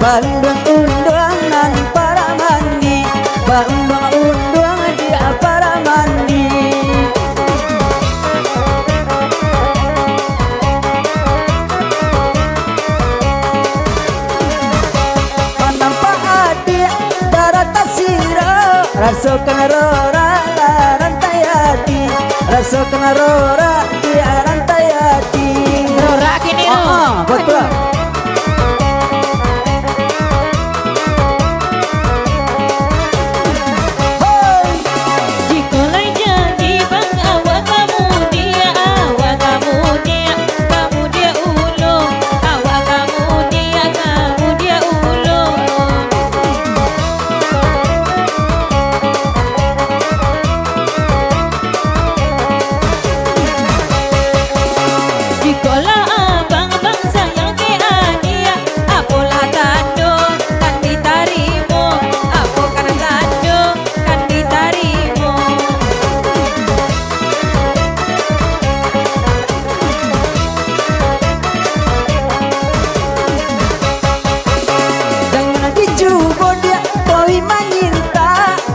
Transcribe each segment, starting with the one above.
Bandung undangan para mandi, Bandung undangan dia para mandi. Panampak adik darat tasira, rasakan rora rantai hati, rasakan rora dia rantai hati. Rora kini betul.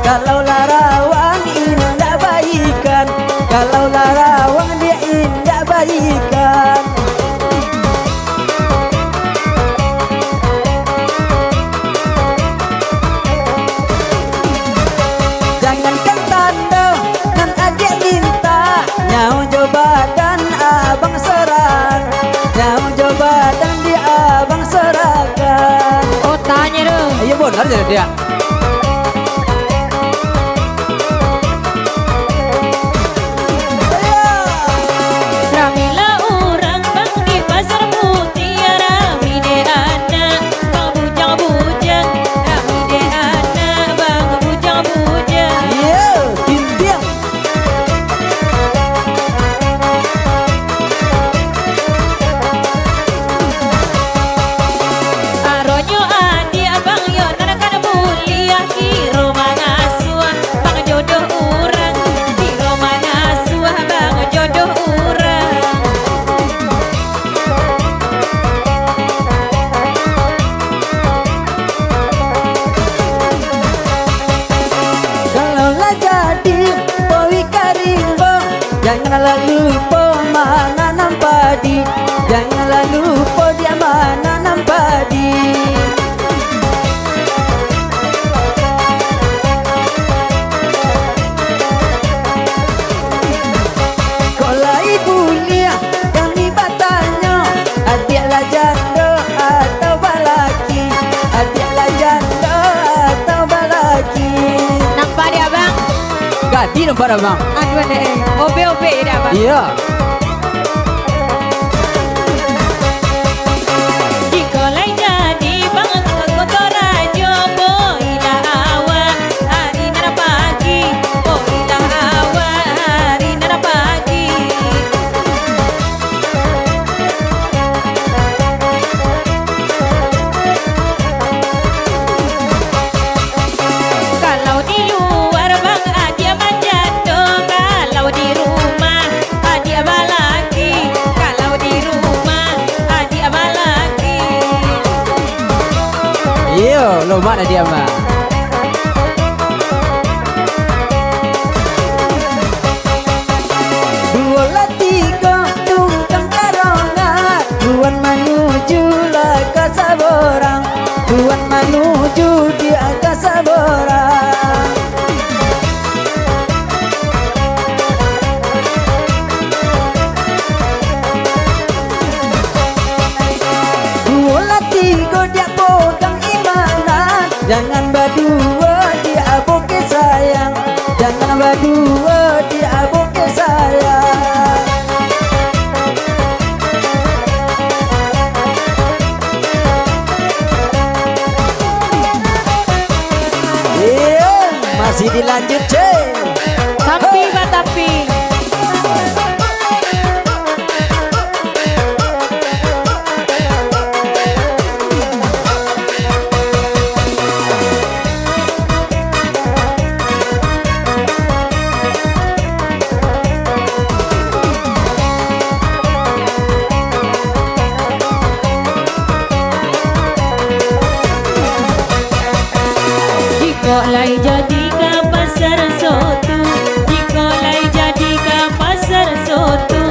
Kalau larawang indah baikan, kalau larawang dia indah baikan. Jangankan tanda kan adik minta, nyau coba dan abang serang, nyau coba dan dia abang serahkan. Oh tanya dong. Iya benar jadi dia. Janganlah lupa menanam padi, janganlah lupa dia menanam padi. Kalau ibu lihat kami bertanya, adiklah janda atau balaki, adiklah janda atau balaki. Nampak dia bang? Gadi nampak bang. Aduh deh, OB dah bang. Iya. Yo, lo mana dia mah? Dua lah tiga tungkang karongan, tuan menuju lah ke Saborang, tuan menuju dia ke Saborang. Dua lah tiga dia potong jangan berdua di aboke sayang, jangan berdua di aboke sayang. Iya, masih dilanjut cek. tapi Jikolai jadi ke pasar soto, jikolai jadi ke pasar soto,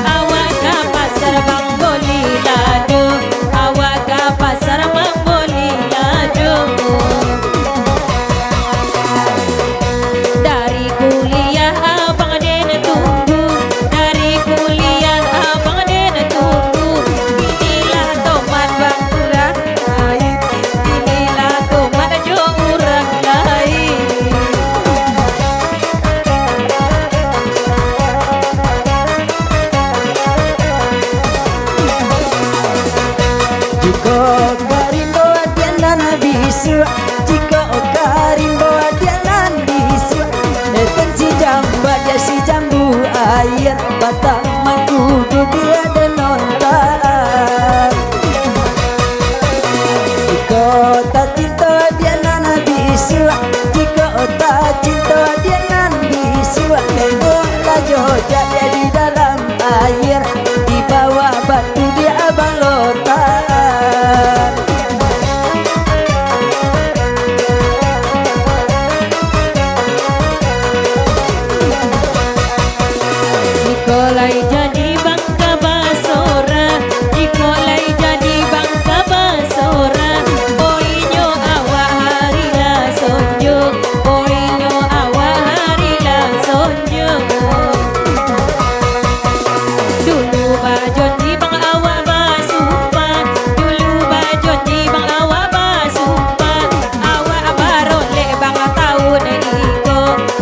awak ke pasar Bang Boli lado, awak ke pasar Bang Boli lado. Dari kuliah abang den tunggu, dari kuliah abang den tunggu, inilah tomat Bang Urang lain, inilah tomat Jo Urang lain. Jika karimbo adianan bisu, jika karimbo adianan bisu, si jamba dia si jambu air, batang mangkudu dia denontar. Jika tak cinta adianan bisu, jika tak cinta adianan bisu, tengoklah Jogja dia di dalam air, di bawah batu dia abang lontar. Jikolai jadi bangka basora, jikolai jadi bangka basora, poinyo awak harila sonjo, poinyo awak harila sonjo. Dulu bajon di bang awak basumpan, dulu bajon di bang awak basumpan, awak barole bang tahun iko,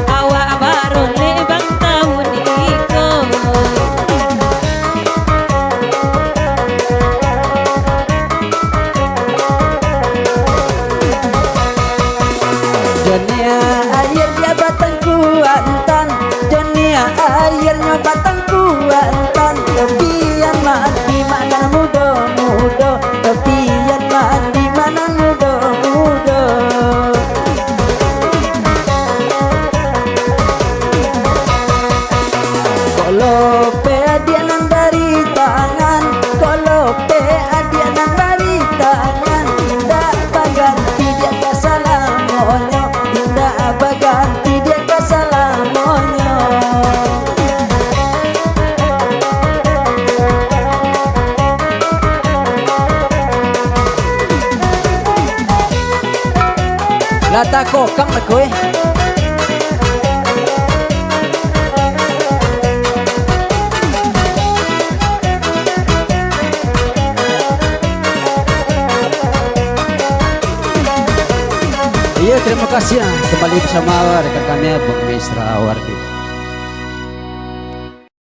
awak barole bang tahun iko. Dunia air dia batang kuantan, dunia airnya batang kuantan. Tepian mati mana muda-muda, tepian mati mana muda-muda. Kalau pe adianan dari tangan, kalau pe adianan dari tangan, tidak baganti dia kasalamonyo, tidak baganti dia kasalamonyo. Lata kokang na kowe. Iya, terima kasih ya. Kembali bersama rekan kami Bung Misra Awardi.